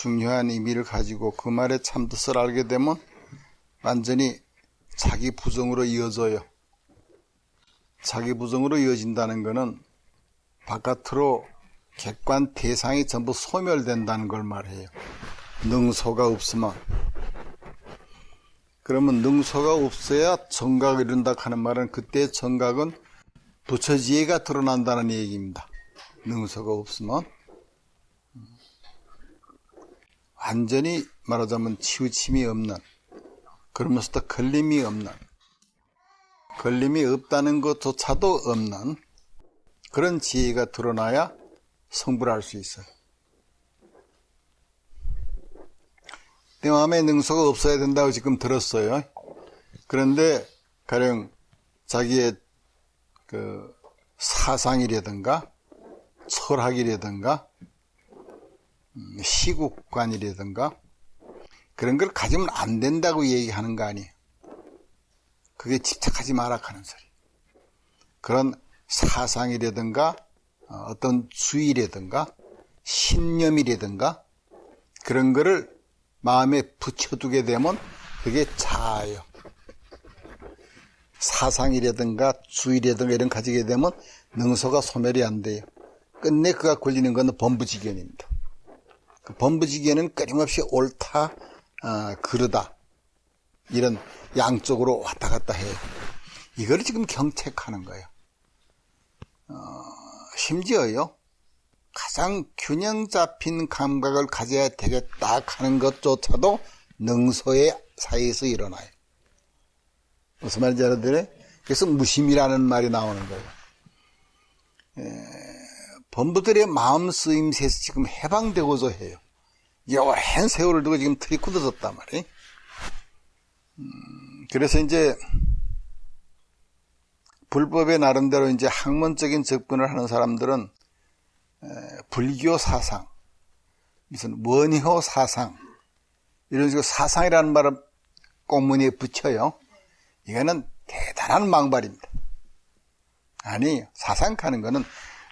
중요한 의미를 가지고 그 말의 참뜻을 알게 되면 완전히 자기 부정으로 이어져요. 자기 부정으로 이어진다는 것은 바깥으로 객관 대상이 전부 소멸된다는 걸 말해요. 능소가 없으면. 그러면 능소가 없어야 정각을 이룬다 하는 말은 그때 정각은 부처지혜가 드러난다는 얘기입니다. 능소가 없으면 완전히 말하자면 치우침이 없는, 그러면서도 걸림이 없는, 걸림이 없다는 것조차도 없는 그런 지혜가 드러나야 성불할 수 있어요. 내 마음에 능소가 없어야 된다고 지금 들었어요. 그런데 가령 자기의 그 사상이라든가 철학이라든가 시국관이라든가 그런 걸 가지면 안 된다고 얘기하는 거 아니에요. 그게 집착하지 마라 하는 소리. 그런 사상이라든가 어떤 주의라든가 신념이라든가 그런 거를 마음에 붙여두게 되면 그게 자아예요. 사상이라든가 주의라든가 이런 거 가지게 되면 능소가 소멸이 안 돼요. 끝내 그가 걸리는 건 범부지견입니다. 그 범부지견은 끊임없이 옳다, 그르다 이런 양쪽으로 왔다 갔다 해요. 이걸 지금 경책하는 거예요. 심지어요, 가장 균형 잡힌 감각을 가져야 되겠다 하는 것조차도 능소의 사이에서 일어나요. 무슨 말인지 알아들어요? 그래서 무심이라는 말이 나오는 거예요. 범부들의 마음 쓰임새에서 지금 해방되고자 해요. 오랜 세월을 두고 지금 틀이 굳어졌단 말이에요. 그래서 이제 불법의 나름대로 이제 학문적인 접근을 하는 사람들은 불교 사상, 무슨 원효 사상, 이런 식으로 사상이라는 말을 꼭무늬에 붙여요. 이거는 대단한 망발입니다. 아니, 사상하는 거는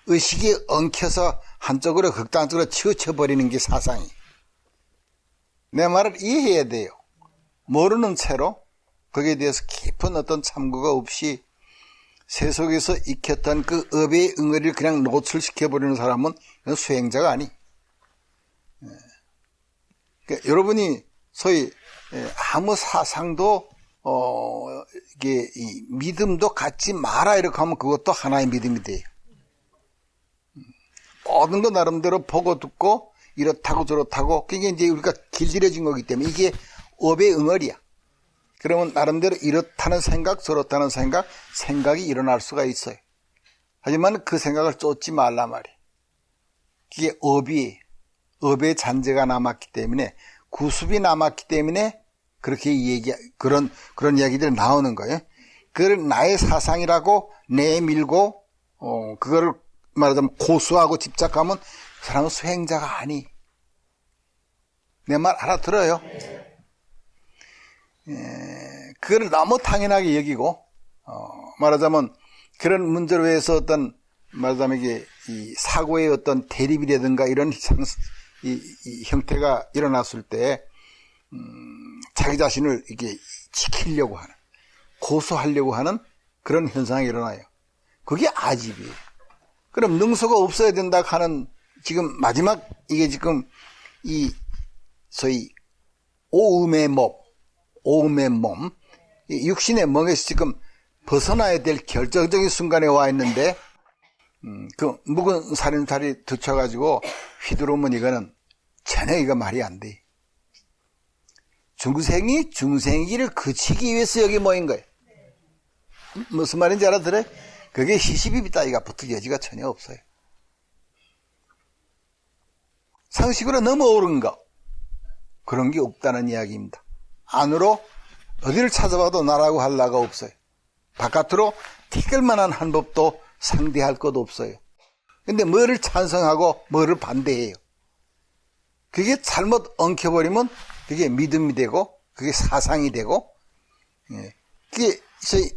의식에 엉켜서 한쪽으로 극단적으로 치우쳐버리는 게 사상이. 내 말을 이해해야 돼요. 모르는 채로 거기에 대해서 깊은 어떤 참고가 없이 세속에서 익혔던 그 업의 응어리를 그냥 노출시켜버리는 사람은 수행자가 아니. 그러니까 여러분이 소위 아무 사상도 이게 믿음도 갖지 마라 이렇게 하면 그것도 하나의 믿음이 돼요. 모든 거 나름대로 보고 듣고 이렇다고 저렇다고 그게 이제 우리가 길들여진 거기 때문에 이게 업의 응어리야. 그러면 나름대로 이렇다는 생각 저렇다는 생각이 일어날 수가 있어요. 하지만 그 생각을 쫓지 말란 말이에요. 그게 업의 잔재가 남았기 때문에 구습이 남았기 때문에 그렇게 그런 이야기들이 나오는 거예요. 그걸 나의 사상이라고 내밀고 그거를 말하자면 고수하고 집착하면 그 사람은 수행자가 아니. 내 말 알아들어요? 그걸 너무 당연하게 여기고 말하자면 그런 문제로 해서 어떤 말하자면 이게 이 사고의 어떤 대립이라든가 이런 이 형태가 일어났을 때 자기 자신을 이게 지키려고 하는, 고수하려고 하는 그런 현상이 일어나요. 그게 아집이에요. 그럼 능소가 없어야 된다 하는 지금 마지막 이게 지금 이 소위 오음의 몸, 육신의 멍에서 지금 벗어나야 될 결정적인 순간에 와 있는데 그 묵은 살인살이 듣혀가지고 휘두르면 이거는 전혀 이거 말이 안 돼. 중생이 중생이를 그치기 위해서 여기 모인 거예요. 무슨 말인지 알아들어요? 그게 시시비비 따위가 붙을 여지가 전혀 없어요. 상식으로 넘어오른 거 그런 게 없다는 이야기입니다. 안으로 어디를 찾아봐도 나라고 할 나가 없어요. 바깥으로 티끌만한 한 법도 상대할 것도 없어요. 근데 뭐를 찬성하고 뭐를 반대해요. 그게 잘못 엉켜버리면 그게 믿음이 되고 그게 사상이 되고 그게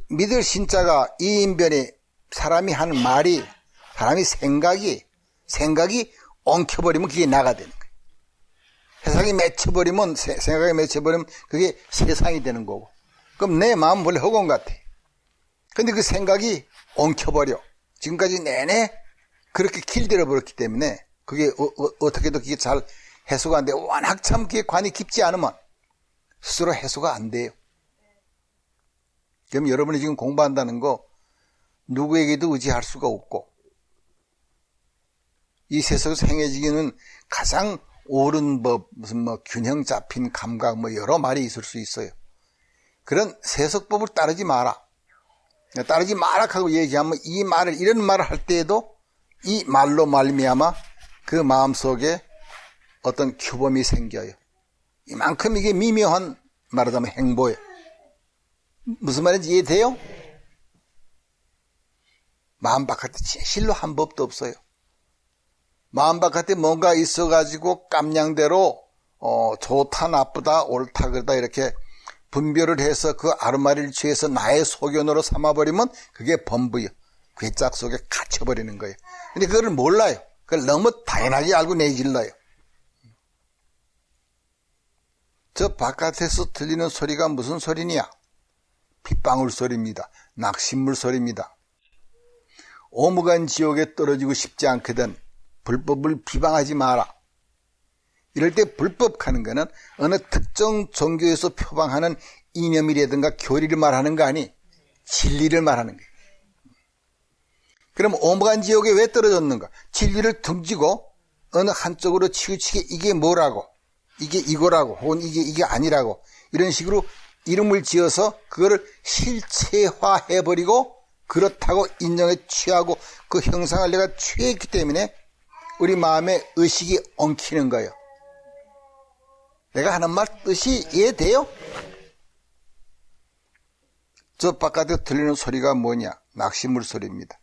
믿을 신자가 이인변에 사람이 하는 말이 사람이 생각이 엉켜버리면 그게 나가 되는 거예요. 생각이 맺혀버리면, 생각이 맺혀버리면 그게 세상이 되는 거고. 그럼 내 마음은 원래 허공 같아. 근데 그 생각이 엉켜버려. 지금까지 내내 그렇게 길들여 버렸기 때문에 그게 어떻게도 그게 잘 해소가 안 돼. 워낙 참 그게 관이 깊지 않으면 스스로 해소가 안 돼요. 그럼 여러분이 지금 공부한다는 거 누구에게도 의지할 수가 없고, 이 세상에서 행해지기는 가장 옳은 법, 무슨 균형 잡힌 감각, 여러 말이 있을 수 있어요. 그런 세속법을 따르지 마라. 따르지 마라 하고 얘기하면 이 말을, 이런 말을 할 때에도 이 말로 말미암아 그 마음속에 어떤 규범이 생겨요. 이만큼 이게 미묘한, 말하자면 행보예요. 무슨 말인지 이해돼요? 마음 바깥에 진실로 한 법도 없어요. 마음 바깥에 뭔가 있어가지고 깜냥대로 좋다 나쁘다 옳다 그러다 이렇게 분별을 해서 그 아르마리를 취해서 나의 소견으로 삼아버리면 그게 범부예요. 괴짝 속에 갇혀버리는 거예요. 근데 그걸 몰라요. 그걸 너무 당연하게 알고 내질러요. 저 바깥에서 들리는 소리가 무슨 소리냐? 빗방울 소리입니다. 낙심물 소리입니다. 오무간 지옥에 떨어지고 싶지 않거든 불법을 비방하지 마라. 이럴 때 불법하는 거는 어느 특정 종교에서 표방하는 이념이라든가 교리를 말하는 거 아니, 진리를 말하는 거예요. 그럼 오무간 지옥에 왜 떨어졌는가? 진리를 등지고 어느 한쪽으로 치우치게 이게 뭐라고, 이게 이거라고, 혹은 이게 아니라고 이런 식으로 이름을 지어서 그거를 실체화해버리고 그렇다고 인정에 취하고 그 형상을 내가 취했기 때문에 우리 마음에 의식이 엉키는 거예요. 내가 하는 말 뜻이 이해돼요? 저 바깥에 들리는 소리가 뭐냐? 낙심물 소리입니다.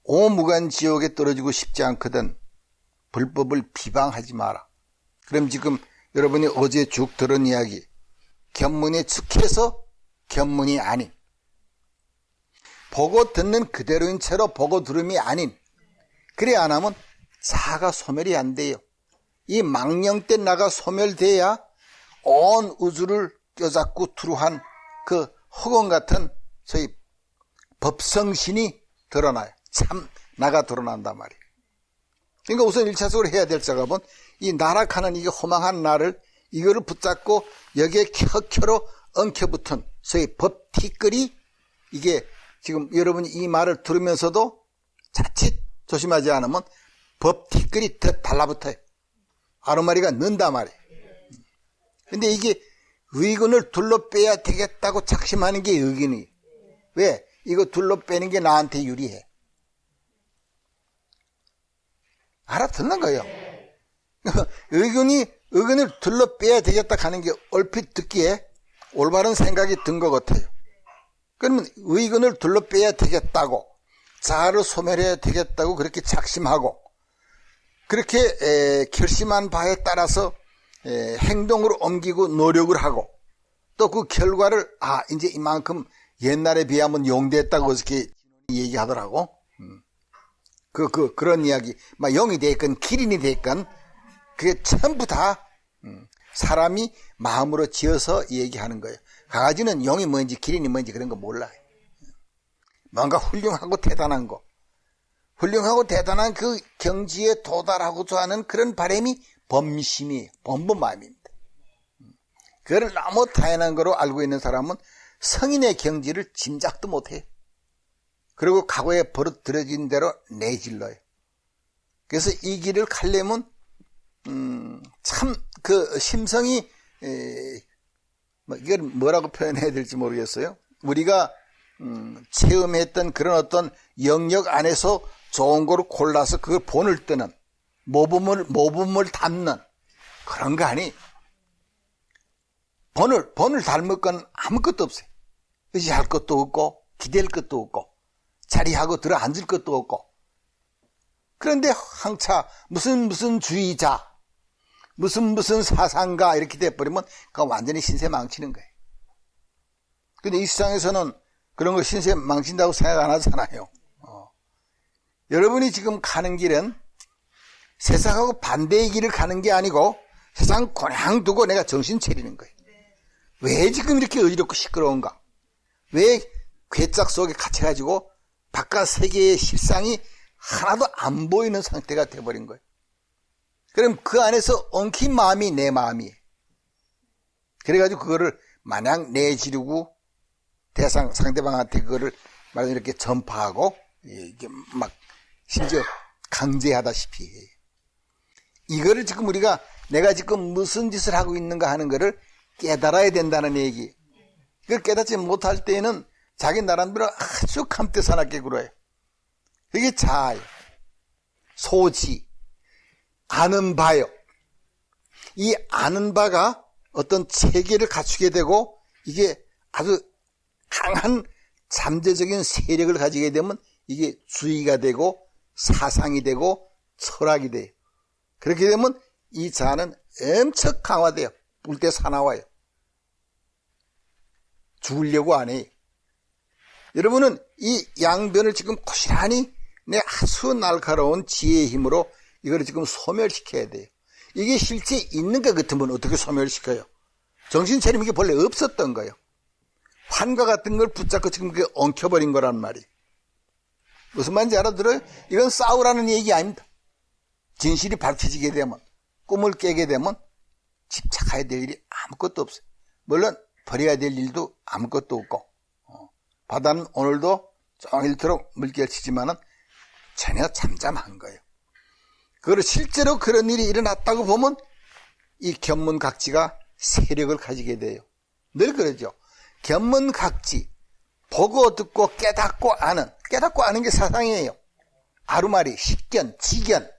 오무간 지옥에 떨어지고 싶지 않거든 불법을 비방하지 마라. 그럼 지금 여러분이 어제 쭉 들은 이야기, 견문에 즉해서 견문이 아닌, 보고 듣는 그대로인 채로 보고 들음이 아닌, 그래 안 하면 자아가 소멸이 안 돼요. 이 망령된 나가 소멸돼야 온 우주를 껴잡고 두루한 그 허공 같은 소위 법성신이 드러나요. 참 나가 드러난단 말이에요. 그러니까 우선 1차적으로 해야 될 작업은 이 나락하는 이게 허망한 나를 이거를 붙잡고 여기에 켜켜로 엉켜붙은 소위 법티끌이, 이게 지금 여러분이 이 말을 들으면서도 자칫 조심하지 않으면 법티끌이 더 달라붙어요. 아르마리가 는단 말이에요. 근데 이게 의군을 둘러 빼야 되겠다고 작심하는 게 의군이에요. 왜? 이거 둘러 빼는 게 나한테 유리해. 알아듣는 거예요. 의군을 둘러 빼야 되겠다 하는 게 얼핏 듣기에 올바른 생각이 든 것 같아요. 그러면 의군을 둘러 빼야 되겠다고, 자아를 소멸해야 되겠다고 그렇게 작심하고, 그렇게 결심한 바에 따라서 행동으로 옮기고 노력을 하고, 또 그 결과를 이제 이만큼 옛날에 비하면 용됐다고 그렇게 얘기하더라고. 그런 이야기, 막 영이 됐건 기린이 됐건 그게 전부 다 사람이 마음으로 지어서 얘기하는 거예요. 강아지는 영이 뭔지 기린이 뭔지 그런 거 몰라요. 뭔가 훌륭하고 대단한 거, 훌륭하고 대단한 그 경지에 도달하고자 하는 그런 바람이 범심이에요. 범범 마음입니다. 그걸 너무 당연한 거로 알고 있는 사람은 성인의 경지를 짐작도 못해요. 그리고 과거에 버릇들여진 대로 내질러요. 그래서 이 길을 가려면 참 그 심성이 이걸 뭐라고 표현해야 될지 모르겠어요. 우리가 체험했던 그런 어떤 영역 안에서 좋은 거를 골라서 그걸 본을 뜨는 모범을 담는 그런 거 아니. 본을 닮을 건 아무것도 없어요. 의지할 것도 없고 기댈 것도 없고 자리하고 들어 앉을 것도 없고. 그런데 항차 무슨 주의자, 무슨 사상가 이렇게 돼버리면 그거 완전히 신세 망치는 거예요. 근데 이 세상에서는 그런 거 신세 망친다고 생각 안 하잖아요. 여러분이 지금 가는 길은 세상하고 반대의 길을 가는 게 아니고 세상 그냥 두고 내가 정신 차리는 거예요. 왜 지금 이렇게 어지럽고 시끄러운가? 왜 괴짝 속에 갇혀가지고 바깥 세계의 실상이 하나도 안 보이는 상태가 돼버린 거예요. 그럼 그 안에서 엉킨 마음이 내 마음이에요. 그래가지고 그거를 마냥 내지르고 상대방한테 그거를 막 이렇게 전파하고, 이게 막, 심지어 강제하다시피 해요. 이거를 지금 내가 지금 무슨 짓을 하고 있는가 하는 거를 깨달아야 된다는 얘기. 그걸 깨닫지 못할 때에는 자기 나름대로 아주 감태사납게 굴어요. 그게 자아예요. 소지. 아는 바요. 이 아는 바가 어떤 체계를 갖추게 되고 이게 아주 강한 잠재적인 세력을 가지게 되면 이게 주의가 되고 사상이 되고 철학이 돼요. 그렇게 되면 이 자아는 엄청 강화돼요. 뿔 때 사나워요. 죽으려고 안 해요. 여러분은 이 양변을 지금 고스란히 내 아주 날카로운 지혜의 힘으로 이걸 지금 소멸시켜야 돼요. 이게 실제 있는 것 같으면 어떻게 소멸시켜요? 정신 차리면 이게 본래 없었던 거예요. 환과 같은 걸 붙잡고 지금 그게 엉켜버린 거란 말이에요. 무슨 말인지 알아들어요? 이건 싸우라는 얘기 아닙니다. 진실이 밝혀지게 되면, 꿈을 깨게 되면 집착해야 될 일이 아무것도 없어요. 물론 버려야 될 일도 아무것도 없고, 바다는 오늘도 종일토록 물결치지만은 전혀 잠잠한 거예요. 그걸 실제로 그런 일이 일어났다고 보면 이 견문각지가 세력을 가지게 돼요. 늘 그러죠. 견문각지, 보고 듣고 깨닫고 아는 게 사상이에요. 아루마리, 식견, 지견,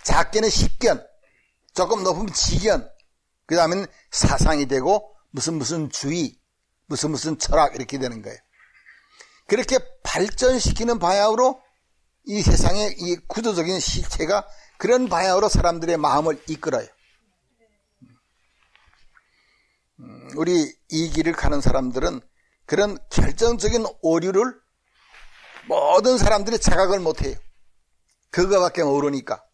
작게는 식견, 조금 높으면 지견, 그 다음엔 사상이 되고 무슨 주의, 무슨 철학 이렇게 되는 거예요. 그렇게 발전시키는 방향으로 이 세상의 이 구조적인 실체가 그런 방향으로 사람들의 마음을 이끌어요. 우리 이 길을 가는 사람들은 그런 결정적인 오류를 모든 사람들이 자각을 못해요. 그거밖에 모르니까.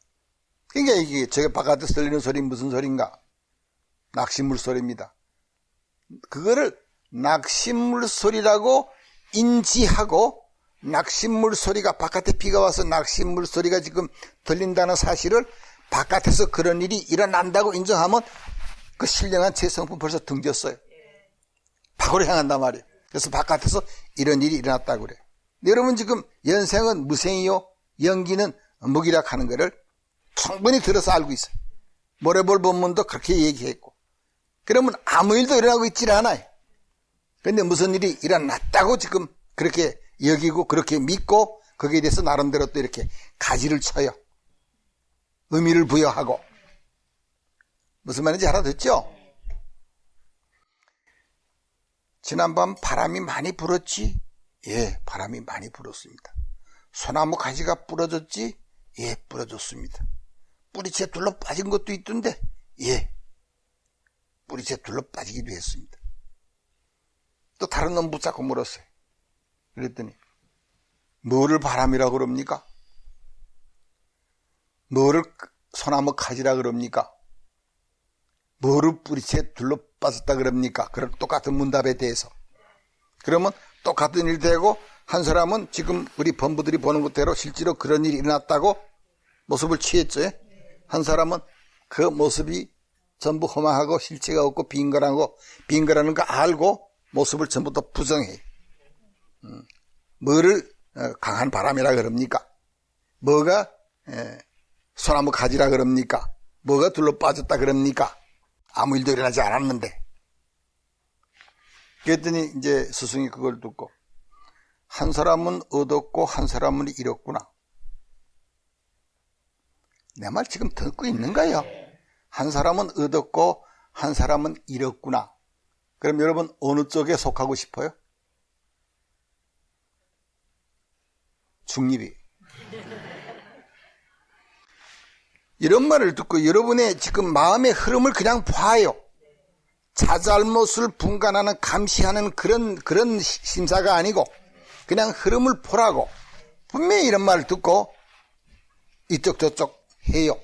그러니까 이게 저게 바깥에서 들리는 소리 무슨 소리인가? 낚싯물 소리입니다. 그거를 낚싯물 소리라고 인지하고 낚싯물 소리가 바깥에 비가 와서 낚싯물 소리가 지금 들린다는 사실을 바깥에서 그런 일이 일어난다고 인정하면 그 신령한 재성품 벌써 등졌어요. 밖으로 향한단 말이에요. 그래서 바깥에서 이런 일이 일어났다고 그래요. 여러분 지금 연생은 무생이요 연기는 무기락 하는 거를 충분히 들어서 알고 있어요. 모래볼 본문도 그렇게 얘기했고. 그러면 아무 일도 일어나고 있질 않아요. 그런데 무슨 일이 일어났다고 지금 그렇게 여기고 그렇게 믿고 거기에 대해서 나름대로 또 이렇게 가지를 쳐요. 의미를 부여하고. 무슨 말인지 알아듣죠? 지난밤 바람이 많이 불었지? 예, 바람이 많이 불었습니다. 소나무 가지가 부러졌지? 예, 부러졌습니다. 뿌리채 둘러 빠진 것도 있던데? 예, 뿌리채 둘러 빠지기도 했습니다. 또 다른 놈 붙잡고 물었어요. 그랬더니 뭐를 바람이라 그럽니까? 뭐를 소나무 가지라 그럽니까? 뭐를 뿌리채 둘러 빠졌다 그럽니까? 그런 똑같은 문답에 대해서. 그러면 똑같은 일 되고 한 사람은 지금 우리 본부들이 보는 것대로 실제로 그런 일이 일어났다고 모습을 취했죠. 한 사람은 그 모습이 전부 허망하고 실체가 없고 빈거라는 거 알고 모습을 전부 다 부정해. 뭐를 강한 바람이라 그럽니까? 뭐가 소나무 가지라 그럽니까? 뭐가 둘러 빠졌다 그럽니까? 아무 일도 일어나지 않았는데. 그랬더니 이제 스승이 그걸 듣고 한 사람은 얻었고 한 사람은 잃었구나. 내 말 지금 듣고 있는 거예요. 한 사람은 얻었고 한 사람은 잃었구나. 그럼 여러분 어느 쪽에 속하고 싶어요? 중립이. 이런 말을 듣고 여러분의 지금 마음의 흐름을 그냥 봐요. 자잘못을 분간하는 감시하는 그런 심사가 아니고 그냥 흐름을 보라고. 분명히 이런 말을 듣고 이쪽 저쪽 해요.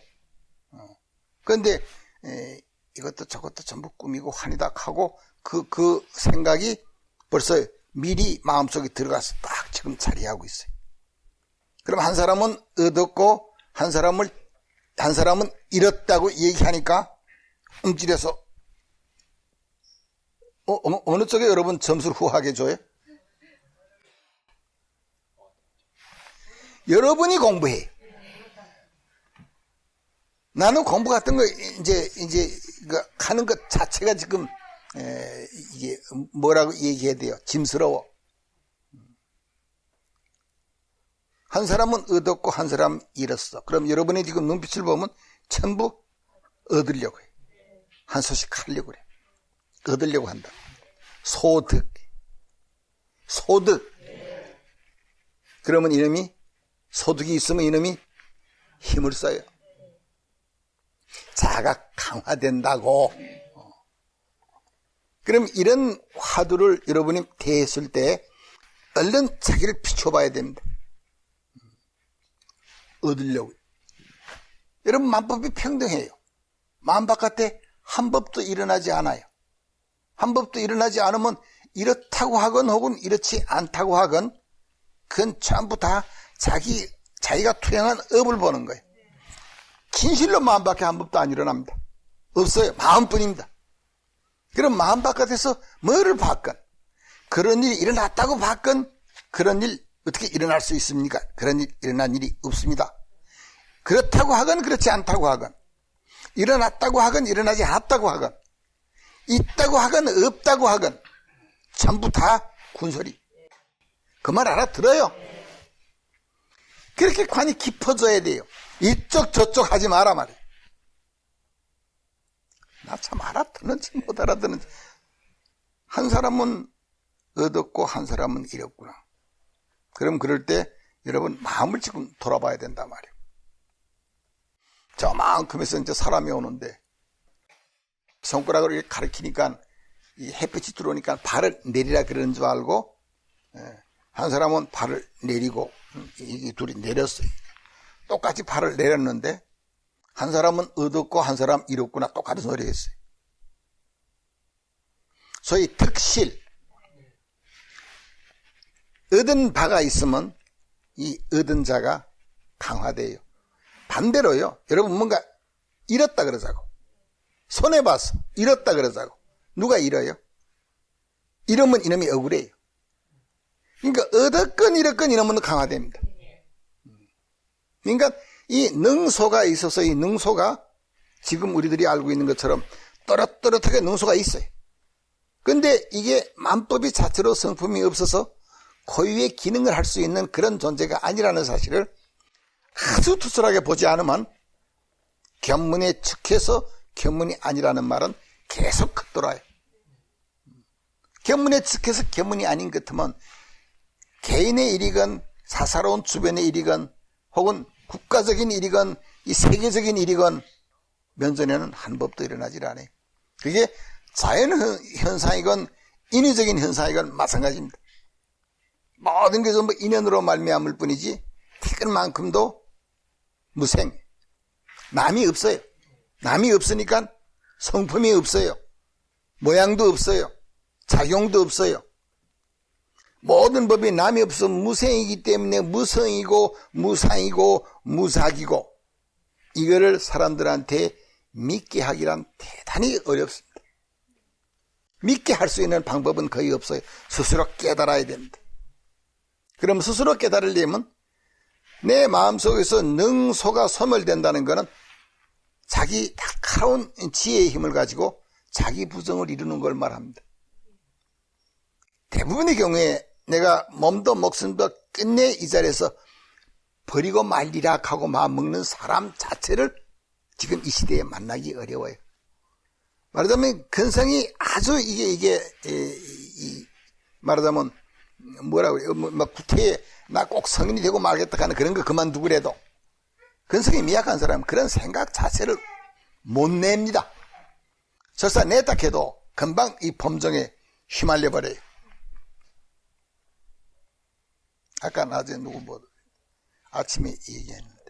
그런데 이것도 저것도 전부 꿈이고 환이다 하고 그 생각이 벌써 미리 마음속에 들어가서 딱 지금 자리하고 있어요. 그럼 한 사람은 얻었고 한 사람은 잃었다고 얘기하니까 움찔해서 어느 쪽에 여러분 점수를 후하게 줘요? 여러분이 공부해. 나는 공부 같은 거 이제 하는 것 자체가 지금 이게 뭐라고 얘기해야 돼요? 짐스러워. 한 사람은 얻었고 한 사람은 잃었어. 그럼 여러분이 지금 눈빛을 보면 전부 얻으려고 해. 한 소식 하려고 그래. 얻으려고 한다. 소득. 그러면 이놈이 소득이 있으면 이놈이 힘을 써요. 자아가 강화된다고. 그럼 이런 화두를 여러분이 대했을 때 얼른 자기를 비춰봐야 됩니다. 얻으려고. 여러분 만법이 평등해요. 마음 바깥에 한 법도 일어나지 않아요. 한 법도 일어나지 않으면 이렇다고 하건 혹은 이렇지 않다고 하건 그건 전부 다 자기가 투영한 업을 보는 거예요. 진실로 마음 밖에 한 법도 안 일어납니다. 없어요. 마음뿐입니다. 그럼 마음 바깥에서 뭐를 봤건 그런 일이 일어났다고 봤건 그런 일 어떻게 일어날 수 있습니까? 그런 일 일어난 일이 없습니다. 그렇다고 하건 그렇지 않다고 하건 일어났다고 하건 일어나지 않았다고 하건 있다고 하건 없다고 하건 전부 다 군소리. 그 말 알아들어요? 그렇게 관이 깊어져야 돼요. 이쪽 저쪽 하지 마라 말이에요. 나 참 알아듣는지 못 알아듣는지. 한 사람은 얻었고 한 사람은 잃었구나. 그럼 그럴 때 여러분 마음을 지금 돌아봐야 된단 말이에요. 저만큼에서 이제 사람이 오는데 손가락으로 이렇게 가리키니까 이 햇빛이 들어오니까 발을 내리라 그러는 줄 알고 한 사람은 발을 내리고 이 둘이 내렸어요. 똑같이 발을 내렸는데 한 사람은 얻었고 한 사람 잃었구나. 똑같은 소리 했어요. 소위 득실. 얻은 바가 있으면 이 얻은 자가 강화돼요. 반대로요. 여러분 뭔가 잃었다 그러자고. 손해봤어. 잃었다 그러자고. 누가 잃어요? 잃으면 이놈이 억울해요. 그러니까 얻었건 잃었건 이놈은 강화됩니다. 그러니까 이 능소가 있어서 이 능소가 지금 우리들이 알고 있는 것처럼 또렷또렷하게 능소가 있어요. 근데 이게 만법이 자체로 성품이 없어서 고유의 기능을 할 수 있는 그런 존재가 아니라는 사실을 아주 투철하게 보지 않으면 견문에 측해서 견문이 아니라는 말은 계속 겉돌아요. 견문에 측해서 견문이 아닌 것 같으면 개인의 일이건 사사로운 주변의 일이건 혹은 국가적인 일이건 이 세계적인 일이건 면전에는 한 법도 일어나질 않아요. 그게 자연현상이건 인위적인 현상이건 마찬가지입니다. 모든 게 전부 인연으로 말미암을 뿐이지 티끌만큼도 무생. 남이 없어요. 남이 없으니까 성품이 없어요. 모양도 없어요. 작용도 없어요. 모든 법이 남이 없어 무생이기 때문에 무성이고 무상이고 무삭이고 이거를 사람들한테 믿게 하기란 대단히 어렵습니다. 믿게 할 수 있는 방법은 거의 없어요. 스스로 깨달아야 됩니다. 그럼 스스로 깨달으려면 내 마음속에서 능소가 소멸된다는 것은 자기 날카로운 지혜의 힘을 가지고 자기 부정을 이루는 걸 말합니다. 대부분의 경우에 내가 몸도 목숨도 끝내 이 자리에서 버리고 말리라 하고 마음먹는 사람 자체를 지금 이 시대에 만나기 어려워요. 말하자면 근성이 아주 말하자면 뭐라고 그래요? 막 구태에 나 꼭 성인이 되고 말겠다 하는 그런 거 그만두고라도 근성이 미약한 사람은 그런 생각 자체를 못 냅니다. 설사 냈다 해도 금방 이 범정에 휘말려 버려요. 아까 낮에 아침에 얘기했는데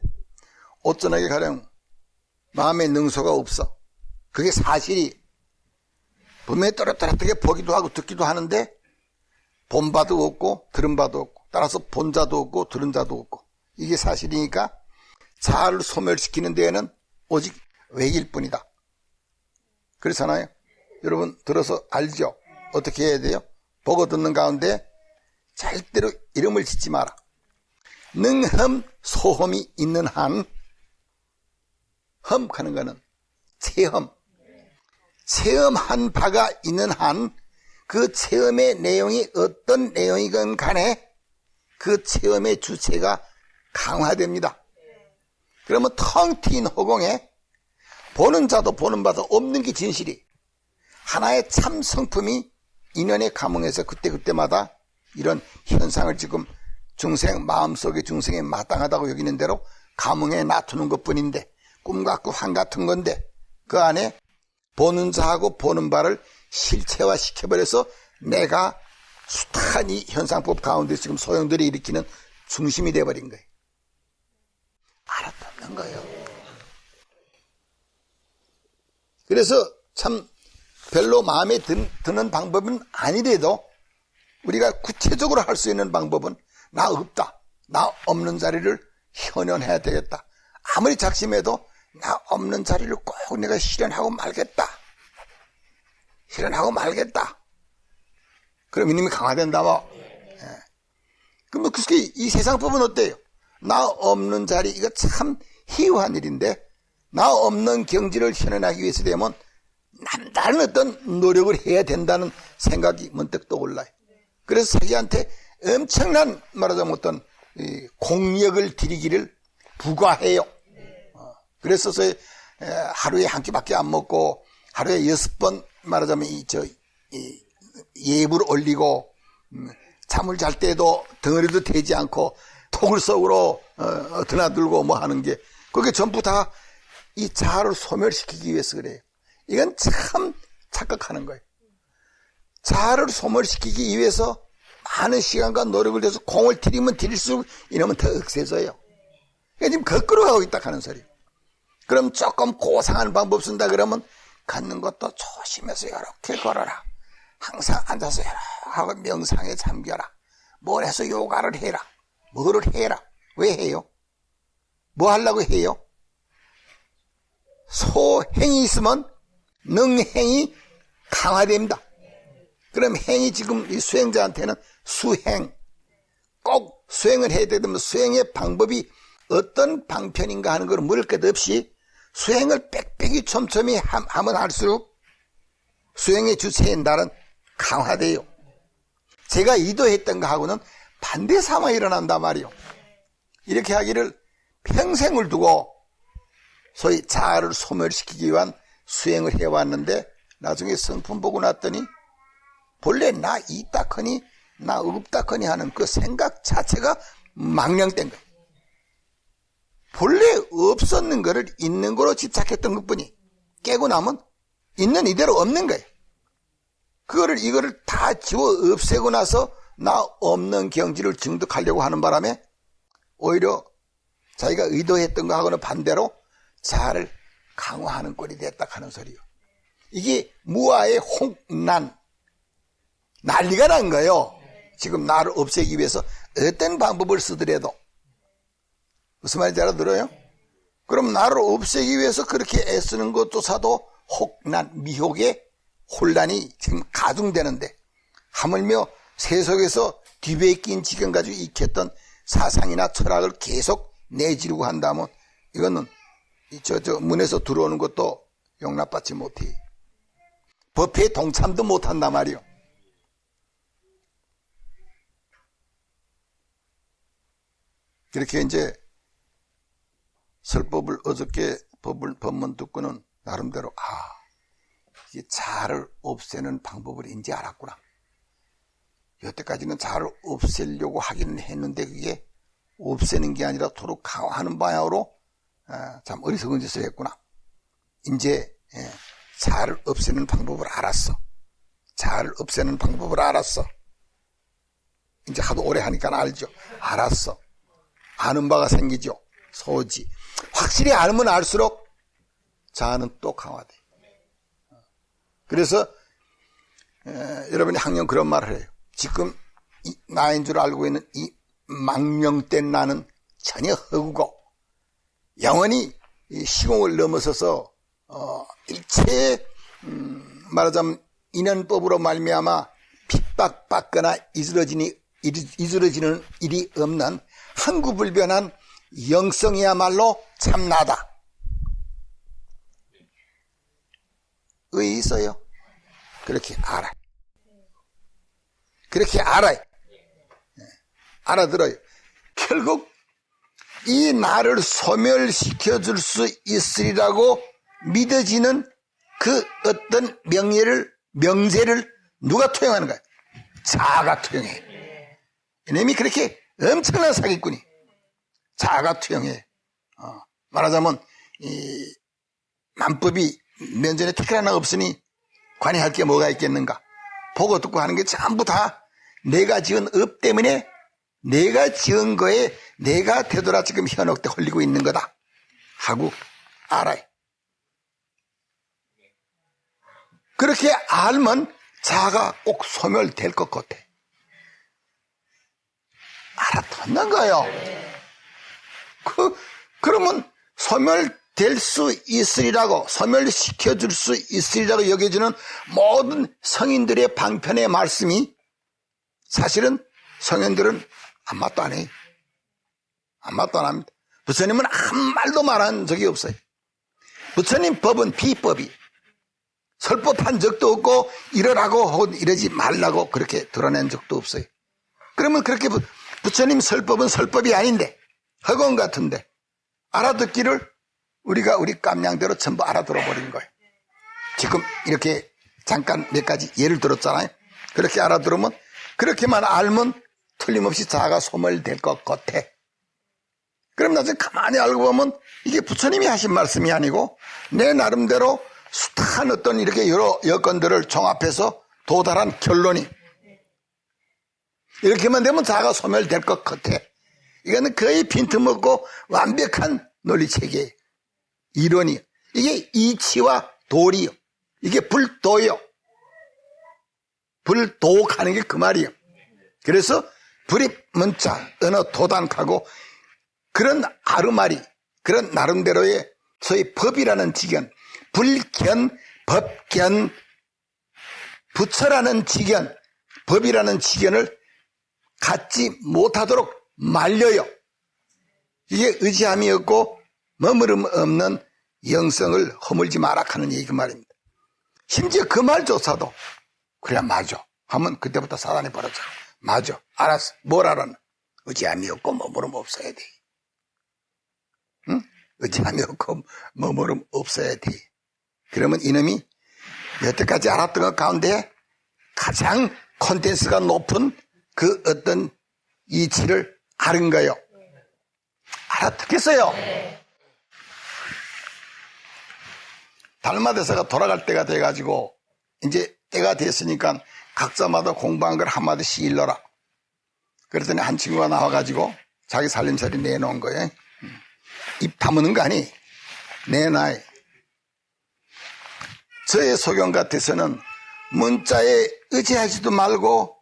어쩌나게 가령 마음에 능소가 없어. 그게 사실이 분명히 또렷또렷하게 보기도 하고 듣기도 하는데 본 바도 없고 들은 바도 없고 따라서 본 자도 없고 들은 자도 없고 이게 사실이니까 자아를 소멸시키는 데에는 오직 외길 뿐이다. 그렇잖아요. 여러분 들어서 알죠? 어떻게 해야 돼요? 보고 듣는 가운데 절대로 이름을 짓지 마라. 능흠 소흠이 있는 한, 흠하는 거는 체험한 바가 있는 한 그 체험의 내용이 어떤 내용이건 간에 그 체험의 주체가 강화됩니다. 그러면 텅 튄 허공에 보는 자도 보는 바도 없는 게 진실이 하나의 참 성품이 인연의 감흥에서 그때그때마다 이런 현상을 지금 중생 마음속의 중생에 마땅하다고 여기는 대로 감흥에 놔두는 것뿐인데 꿈 같고 환 같은 건데 그 안에 보는 자하고 보는 바를 실체화 시켜버려서 내가 숱한 이 현상법 가운데 지금 소용돌이 일으키는 중심이 돼버린 거예요. 알아듣는 거예요. 그래서 참 별로 마음에 드는 방법은 아니래도 우리가 구체적으로 할 수 있는 방법은 나 없다. 나 없는 자리를 현현해야 되겠다. 아무리 작심해도 나 없는 자리를 꼭 내가 실현하고 말겠다. 실현하고 말겠다. 그럼 이놈이 강화된다 뭐. 예. 그럼 이 세상법은 어때요? 나 없는 자리 이거 참 희유한 일인데 나 없는 경지를 현현하기 위해서 되면 남다른 어떤 노력을 해야 된다는 생각이 문득 떠올라요. 그래서 자기한테 엄청난 말하자면 어떤 공력을 들이기를 부과해요. 그래서 하루에 한 끼밖에 안 먹고 하루에 6번 말하자면 예불을 올리고 잠을 잘 때도 덩어리도 되지 않고 톡을 속으로 드나들고 뭐 하는 게 그게 전부 다 이 자아를 소멸시키기 위해서 그래요. 이건 참 착각하는 거예요. 자아를 소멸시키기 위해서 많은 시간과 노력을 들여서 공을 들이면 들일수록 이놈은 더 억세져요. 그러니까 지금 거꾸로 가고 있다 하는 소리예요. 그럼 조금 고상한 방법 쓴다 그러면 걷는 것도 조심해서 이렇게 걸어라. 항상 앉아서 해라 하고 명상에 잠겨라. 뭘 해서 요가를 해라. 뭐를 해라. 왜 해요? 뭐 하려고 해요? 소행이 있으면 능행이 강화됩니다. 그럼 행이 지금 이 수행자한테는 수행, 꼭 수행을 해야 되면 수행의 방법이 어떤 방편인가 하는 걸 물을 것 없이 수행을 빽빽이 촘촘히 하면 할수록 수행의 주체인 나는 강화돼요. 제가 의도했던 거하고는 반대 상황이 일어난단 말이요. 이렇게 하기를 평생을 두고 소위 자아를 소멸시키기 위한 수행을 해왔는데 나중에 성품 보고 났더니 본래 나 있다커니 나 없다커니 하는 그 생각 자체가 망령된 거예요. 본래 없었는 거를 있는 거로 집착했던 것뿐이 깨고 나면 있는 이대로 없는 거예요. 이거를 다 지워 없애고 나서 나 없는 경지를 증득하려고 하는 바람에 오히려 자기가 의도했던 거하고는 반대로 자아를 강화하는 꼴이 됐다 하는 소리요. 이게 무아의 홍난 난리가 난 거예요. 지금 나를 없애기 위해서 어떤 방법을 쓰더라도. 무슨 말인지 알아들어요? 그럼 나를 없애기 위해서 그렇게 애쓰는 것조차도 혹난, 미혹의 혼란이 지금 가중되는데 하물며 세속에서 뒤베낀 지금까지 익혔던 사상이나 철학을 계속 내지르고 한다면 이거는 저 문에서 들어오는 것도 용납받지 못해. 법회에 동참도 못한단 말이요. 이렇게 이제 설법을 어저께 법문 듣고는 나름대로 이게 자아를 없애는 방법을 인지 알았구나. 여태까지는 자아를 없애려고 하기는 했는데 그게 없애는 게 아니라 도로 강화하는 방향으로 참 어리석은 짓을 했구나. 이제 자아를 없애는 방법을 알았어. 자아를 없애는 방법을 알았어. 이제 하도 오래 하니까 알죠. 알았어. 아는 바가 생기죠. 소지. 확실히 알면 알수록 자아는 또 강화돼. 그래서 여러분이 항상 그런 말을 해요. 지금 나인 줄 알고 있는 이 망령된 나는 전혀 허구고 영원히 이 시공을 넘어서서 일체의 말하자면 인연법으로 말미암아 핍박받거나 이스러지는 일이 없는 항구불변한 영성이야말로 참나다. 의 있어요? 그렇게 알아요. 그렇게 알아요. 알아들어요. 결국 이 나를 소멸시켜 줄 수 있으리라고 믿어지는 그 어떤 명제를 누가 투영하는 거야? 자아가 투영해. 이놈이 그렇게 엄청난 사기꾼이 자아가 투영해. 말하자면 이 만법이 면전에 택 하나 없으니 관여할 게 뭐가 있겠는가? 보고 듣고 하는 게 전부 다 내가 지은 업 때문에 내가 지은 거에 내가 되돌아 지금 현혹돼 홀리고 있는 거다 하고 알아요. 그렇게 알면 자아가 꼭 소멸될 것 같아. 알아듣는 거예요. 그러면 소멸될 수 있으리라고, 소멸시켜줄 수 있으리라고 여겨지는 모든 성인들의 방편의 말씀이 사실은 성인들은 아무 말도 안 해요. 아무 말도 안 합니다. 부처님은 한 말도 말한 적이 없어요. 부처님 법은 비법이 설법한 적도 없고 이러라고 혹은 이러지 말라고 그렇게 드러낸 적도 없어요. 그러면 그렇게 부처님 설법은 설법이 아닌데 허공 같은데 알아듣기를 우리가 우리 깜냥대로 전부 알아들어 버린 거예요. 지금 이렇게 잠깐 몇 가지 예를 들었잖아요. 그렇게 알아들으면 그렇게만 알면 틀림없이 자아가 소멸될 것 같아. 그럼 나중에 가만히 알고 보면 이게 부처님이 하신 말씀이 아니고 내 나름대로 숱한 어떤 이렇게 여러 여건들을 종합해서 도달한 결론이 이렇게만 되면 자아가 소멸될 것 같아. 이거는 거의 빈틈없고 완벽한 논리체계예요. 이론이요. 이게 이치와 도리요. 이게 불도요. 불도하는 게 그 말이요. 그래서 불입 문자 언어 도단하고 그런 아르마리 그런 나름대로의 소위 법이라는 지견 불견 법견 부처라는 지견 법이라는 지견을 갖지 못하도록 말려요. 이게 의지함이 없고 머무름 없는 영성을 허물지 마라 하는 얘기 그 말입니다. 심지어 그 말조차도 그래 맞아 하면 그때부터 사단이 벌어져. 맞아 알았어 뭘 알았나? 의지함이 없고 머무름 없어야 돼. 응? 의지함이 없고 머무름 없어야 돼. 그러면 이놈이 여태까지 알았던 것 가운데 가장 콘텐츠가 높은 그 어떤 이치를 아는 거예요. 알아듣겠어요? 달마대사가 돌아갈 때가 돼가지고 이제 때가 됐으니까 각자마다 공부한 걸 한마디씩 일러라. 그랬더니 한 친구가 나와가지고 자기 살림살이 내놓은 거예요. 입 다무는 거 아니? 내놔. 저의 소견 같아서는 문자에 의지하지도 말고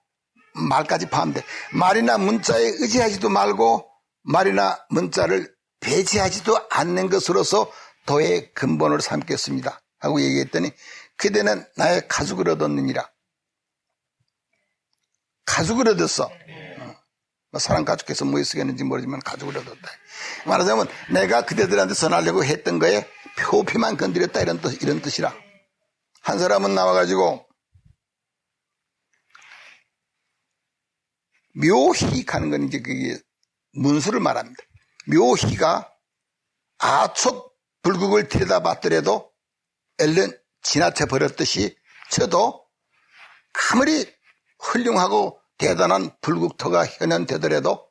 말까지 파는데 말이나 문자에 의지하지도 말고 말이나 문자를 배제하지도 않는 것으로서 도의 근본을 삼겠습니다 하고 얘기했더니 그대는 나의 가죽을 얻었느니라. 가죽을 얻었어. 사람 가죽해서 뭐 쓰겠는지 모르지만 가죽을 얻었다. 말하자면 내가 그대들한테 전하려고 했던 거에 표피만 건드렸다 이런 뜻이라. 한 사람은 나와가지고 묘희 하는 건 이제 그게 문수를 말합니다. 묘희가 아촉 불국을 들여다봤더라도 얼른 지나쳐 버렸듯이 저도 아무리 훌륭하고 대단한 불국토가 현현되더라도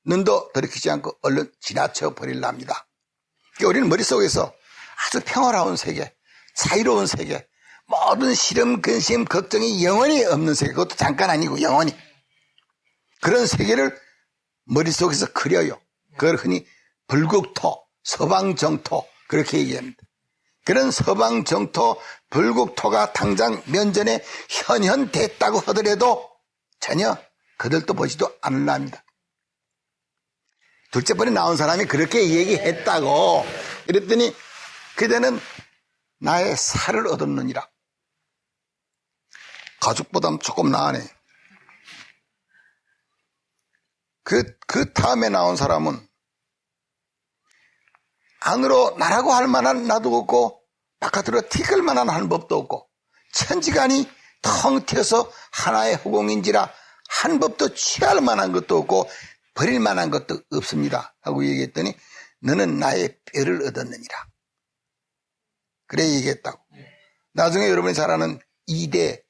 눈도 들이키지 않고 얼른 지나쳐 버릴랍니다. 그러니까 우리는 머릿속에서 아주 평화로운 세계, 자유로운 세계, 모든 시름, 근심, 걱정이 영원히 없는 세계, 그것도 잠깐 아니고 영원히 그런 세계를 머릿속에서 그려요. 그걸 흔히 불국토, 서방정토 그렇게 얘기합니다. 그런 서방 정토 불국토가 당장 면전에 현현됐다고 하더라도 전혀 그들도 보지도 않으려 합니다. 둘째 번에 나온 사람이 그렇게 얘기했다고. 이랬더니 그대는 나의 살을 얻었느니라. 가죽보다 조금 나으네. 그 다음에 나온 사람은 안으로 나라고 할 만한 나도 없고 바깥으로 티끌 만한 한 법도 없고 천지간이 텅 튀어서 하나의 허공인지라 한 법도 취할 만한 것도 없고 버릴 만한 것도 없습니다 하고 얘기했더니 너는 나의 뼈를 얻었느니라. 그래 얘기했다고. 나중에 여러분이 잘 아는 2대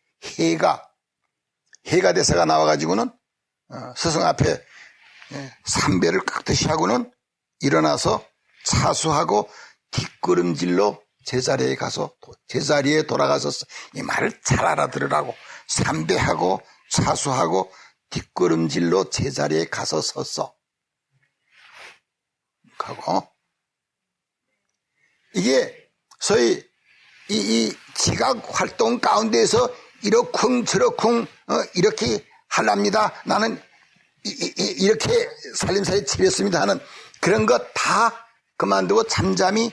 해가 대사가 나와가지고는 스승 앞에 삼배를 깍듯이 하고는 일어나서 차수하고 뒷걸음질로 제자리에 가서 제자리에 돌아가서 이 말을 잘 알아들으라고. 삼배하고 차수하고 뒷걸음질로 제자리에 가서 섰어. 하고 이게 소위 이 지각 활동 가운데에서 이러쿵 저러쿵 이렇게 하랍니다. 나는 이렇게 살림살이 치렀습니다 하는 그런 것 다 그만두고 잠잠히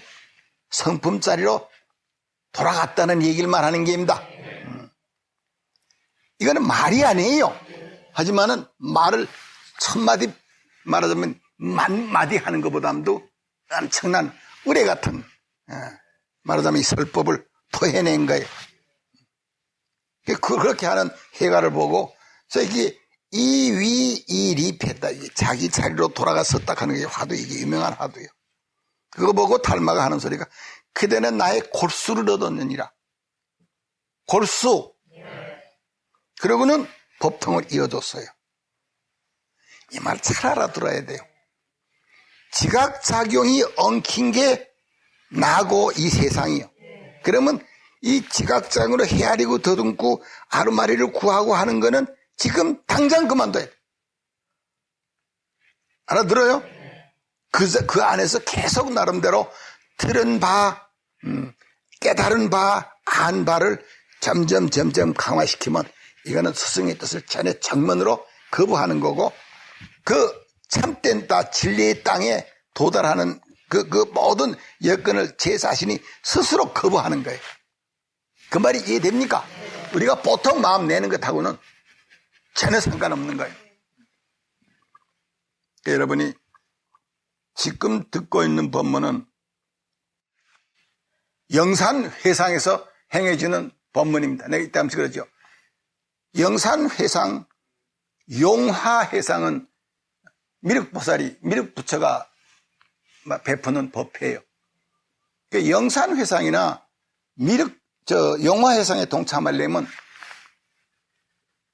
성품자리로 돌아갔다는 얘기를 말하는 게입니다. 이거는 말이 아니에요. 하지만은 말을 천마디 말하자면 만마디 하는 것보다도 엄청난 의뢰 같은 말하자면 이 설법을 토해낸 거예요. 그렇게 하는 해가를 보고 그래서 이게 이위이립했다. 자기 자리로 돌아갔었다 하는 게 화두, 이게 유명한 화두예요. 그거 보고 달마가 하는 소리가 그대는 나의 골수를 얻었느니라. 골수. 그러고는 법통을 이어줬어요. 이 말 잘 알아들어야 돼요. 지각작용이 엉킨 게 나고 이 세상이요. 그러면 이 지각작용으로 헤아리고 더듬고 아르마리를 구하고 하는 거는 지금 당장 그만둬야 돼. 알아들어요? 그 안에서 계속 나름대로 들은 바, 깨달은 바, 안 바를 점점 강화시키면 이거는 스승의 뜻을 전혀 정면으로 거부하는 거고 그 참된 진리의 땅에 도달하는 그 모든 여건을 제 자신이 스스로 거부하는 거예요. 그 말이 이해됩니까? 우리가 보통 마음 내는 것하고는 전혀 상관없는 거예요. 여러분이 지금 듣고 있는 법문은 영산회상에서 행해지는 법문입니다. 내가 이따 하면서 그러죠. 영산회상, 용화회상은 미륵보살이, 미륵부처가 베푸는 법회예요. 영산회상이나 용화회상에 동참하려면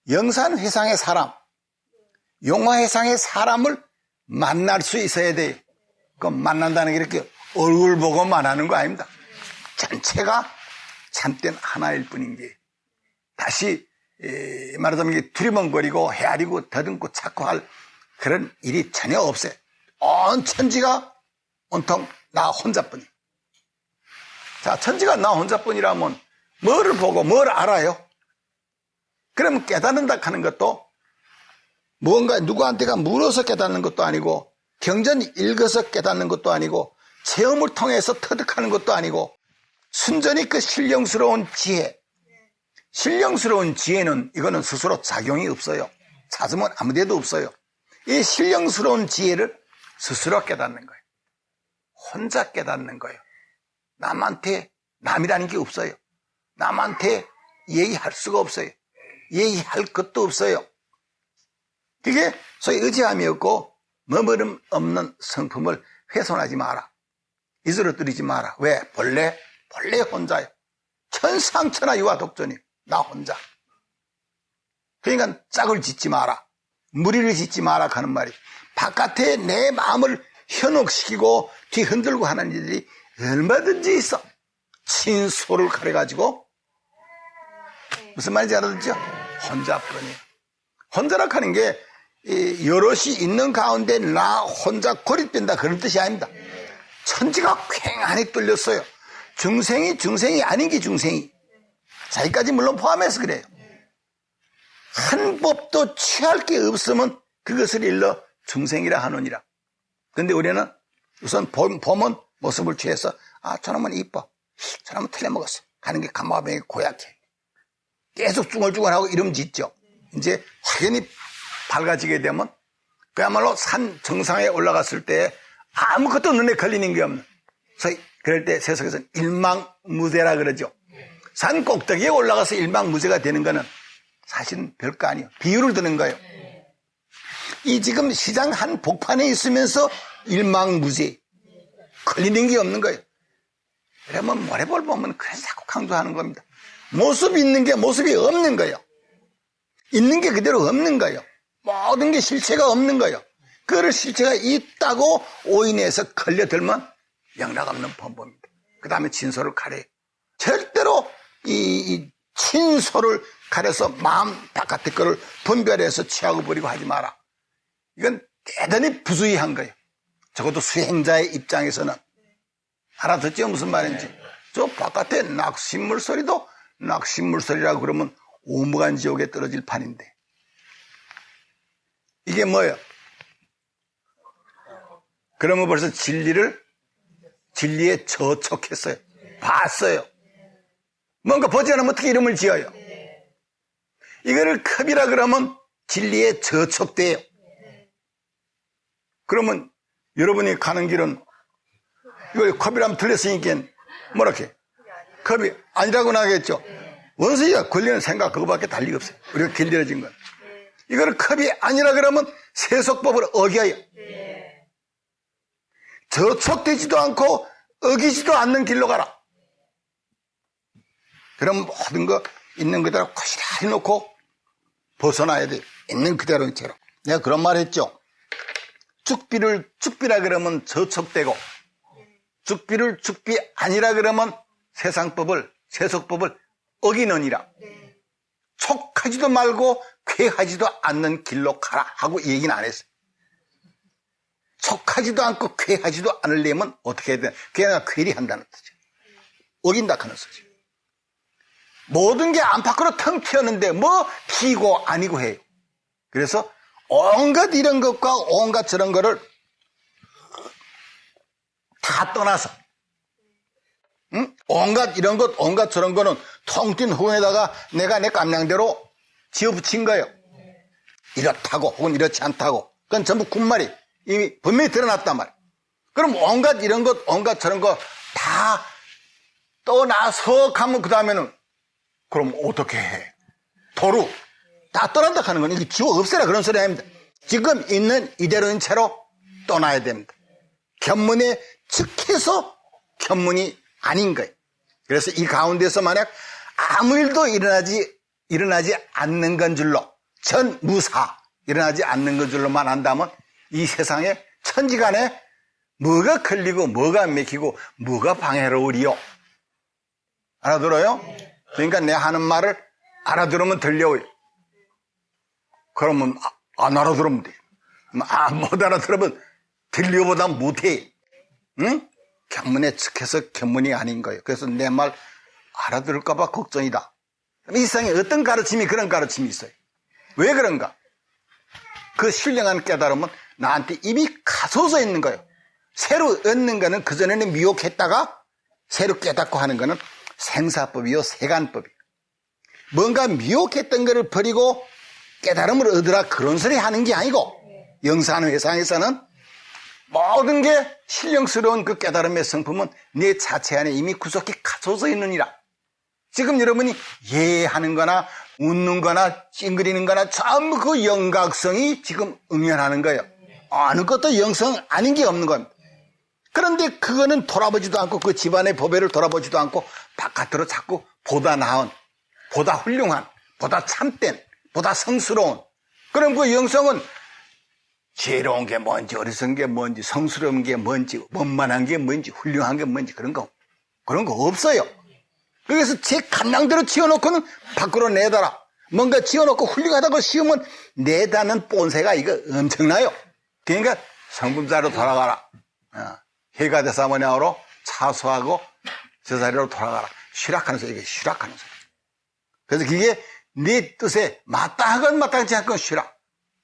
영산회상의 사람, 용화회상의 사람을 만날 수 있어야 돼요. 그럼 만난다는 게 이렇게 얼굴 보고 만나는 거 아닙니다. 전체가 참된 하나일 뿐인 게 다시 말하자면 이게 두리번거리고 헤아리고 더듬고 찾고 할 그런 일이 전혀 없어요. 온 천지가 온통 나 혼자뿐이에요. 자, 천지가 나 혼자뿐이라면 뭐를 보고 뭘 알아요? 그러면 깨닫는다 하는 것도 무언가 누구한테가 물어서 깨닫는 것도 아니고 경전 읽어서 깨닫는 것도 아니고 체험을 통해서 터득하는 것도 아니고 순전히 그 신령스러운 지혜, 신령스러운 지혜는 이거는 스스로 작용이 없어요. 찾으면 아무 데도 없어요. 이 신령스러운 지혜를 스스로 깨닫는 거예요. 혼자 깨닫는 거예요. 남한테 남이라는 게 없어요. 남한테 얘기할 수가 없어요. 얘기할 것도 없어요. 그게 소위 의지함이 없고 머무름 없는 성품을 훼손하지 마라. 이스러뜨리지 마라. 왜? 본래 혼자요. 천상천하 유아독존이 나 혼자. 그러니까 짝을 짓지 마라. 무리를 짓지 마라 하는 말이 바깥에 내 마음을 현혹시키고 뒤흔들고 하는 일들이 얼마든지 있어. 친소를 가려가지고 무슨 말인지 알아듣죠? 혼자뿐이에요. 혼자라 하는 게 여럿이 있는 가운데 나 혼자 고립된다 그런 뜻이 아닙니다. 천지가 휑하니 뚫렸어요. 중생이 아닌 게 중생이. 자기까지 물론 포함해서 그래요. 한 법도 취할 게 없으면 그것을 일러 중생이라 하느니라. 근데 우리는 우선 보면 모습을 취해서 저놈은 이뻐, 저놈은 틀려먹었어 하는 게 감화병이 고약해. 계속 중얼중얼하고 이름 짓죠. 이제 확연히 밝아지게 되면 그야말로 산 정상에 올라갔을 때 아무것도 눈에 걸리는 게 없는, 그럴 때 세속에서는 일망무대라 그러죠. 산 꼭대기에 올라가서 일망무대가 되는 거는 사실은 별거 아니에요. 비유를 드는 거예요. 이 지금 시장 한 복판에 있으면서 일망무대, 걸리는 게 없는 거예요. 그러면 모래볼 보면 그래서 자꾸 강조하는 겁니다. 모습이 있는 게 모습이 없는 거예요. 있는 게 그대로 없는 거예요. 모든 게 실체가 없는 거예요. 그걸 실체가 있다고 오인해서 걸려들면 영락없는 범법입니다. 그 다음에 진소를 가려요. 절대로 이 친소를 가려서 마음 바깥의 거를 분별해서 취하고 버리고 하지 마라. 이건 대단히 부수의한 거예요. 적어도 수행자의 입장에서는. 알아듣죠? 무슨 말인지. 저 바깥에 낙심물 소리도 낙심물 소리라고 그러면 오무간 지옥에 떨어질 판인데. 이게 뭐예요? 그러면 벌써 진리에 저촉했어요. 봤어요. 뭔가 보지 않으면 어떻게 이름을 지어요? 이거를 컵이라 그러면 진리에 저촉돼요. 그러면 여러분이 가는 길은 이거 컵이라면 틀렸으니까 뭐라게 컵이 아니라고 나겠죠. 원수가 걸리는 생각 그거밖에 달리 없어요. 우리가 길들여진 건. 이거를 컵이 아니라 그러면 세속법을 어겨요. 저촉되지도 않고 어기지도 않는 길로 가라. 그럼 모든 거 있는 그대로 고시라히 놓고 벗어나야 돼. 있는 그대로인 채로. 내가 그런 말 했죠. 죽비라 그러면 저촉되고, 죽비 아니라 그러면 세속법을 어기느니라. 촉하지도 말고 쾌하지도 않는 길로 가라 하고 이 얘기는 안 했어요. 촉하지도 않고 쾌하지도 않으려면 어떻게 해야 되나? 그냥 쾌리한다는 뜻이죠. 어긴다 하는 뜻이죠. 모든 게 안팎으로 텅 튀었는데 뭐 기고 아니고 해요. 그래서 온갖 이런 것과 온갖 저런 거를 다 떠나서, 온갖 이런 것, 온갖 저런 거는 텅 튄 후에다가 내가 내 깜냥대로 지어붙인 거예요. 이렇다고 혹은 이렇지 않다고. 그건 전부 군말이 이미 분명히 드러났단 말이에요. 그럼 온갖 이런 것, 온갖 저런 거 다 떠나서 가면 그 다음에는 그럼 어떻게 해? 도루 다 떠난다 하는 건 이게 지워 없애라 그런 소리 아닙니다. 지금 있는 이대로인 채로 떠나야 됩니다. 견문에 즉해서 견문이 아닌 거예요. 그래서 이 가운데서 만약 아무 일도 일어나지 않는 건 줄로, 전무사, 일어나지 않는 건 줄로만 한다면 이 세상에 천지간에 뭐가 걸리고 뭐가 맥히고 뭐가 방해로우리요. 알아들어요? 그러니까 내 하는 말을 알아들으면 들려요. 그러면 안 알아들으면 돼. 못 알아들으면 들려보다 못해. 응? 견문에 측해서 견문이 아닌 거예요. 그래서 내 말 알아들을까 봐 걱정이다. 이 세상에 어떤 가르침이 그런 가르침이 있어요. 왜 그런가? 그 신령한 깨달음은 나한테 이미 가소서 있는 거예요. 새로 얻는 거는 그전에는 미혹했다가 새로 깨닫고 하는 거는 생사법이요 세간법이요. 뭔가 미혹했던 거를 버리고 깨달음을 얻으라 그런 소리 하는 게 아니고, 영산회상에서는 모든 게 신령스러운 그 깨달음의 성품은 내 자체 안에 이미 구속히 가소서 있느니라. 지금 여러분이 예하는 거나 웃는 거나 찡그리는 거나 전부 그 영각성이 지금 응연하는 거예요. 어느 것도 영성 아닌 게 없는 겁니다. 그런데 그거는 돌아보지도 않고 그 집안의 법회를 돌아보지도 않고 바깥으로 자꾸 보다 나은, 보다 훌륭한, 보다 참된, 보다 성스러운, 그럼 그 영성은 지혜로운 게 뭔지, 어리석은 게 뭔지, 성스러운 게 뭔지, 원만한 게 뭔지, 훌륭한 게 뭔지 그런 거 없어요. 그래서 제 감량대로 지어놓고는 밖으로 내달아. 뭔가 지어놓고 훌륭하다고 씌우면 내다는 본세가 이거 엄청나요. 그러니까 성분자로 돌아가라. 해가 돼서 뭐냐로 차수하고 저 자리로 돌아가라. 쉬락하는 소리, 이게 쉬락하는 소리. 그래서 그게 네 뜻에 마땅하건 마땅치 않건 쉬락.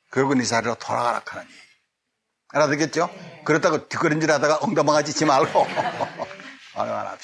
그리고 네 자리로 돌아가라 하는 얘기. 알아듣겠죠? 그렇다고 뒷걸음질 하다가 엉덩방아 짖지 말고 얼마나 합시다.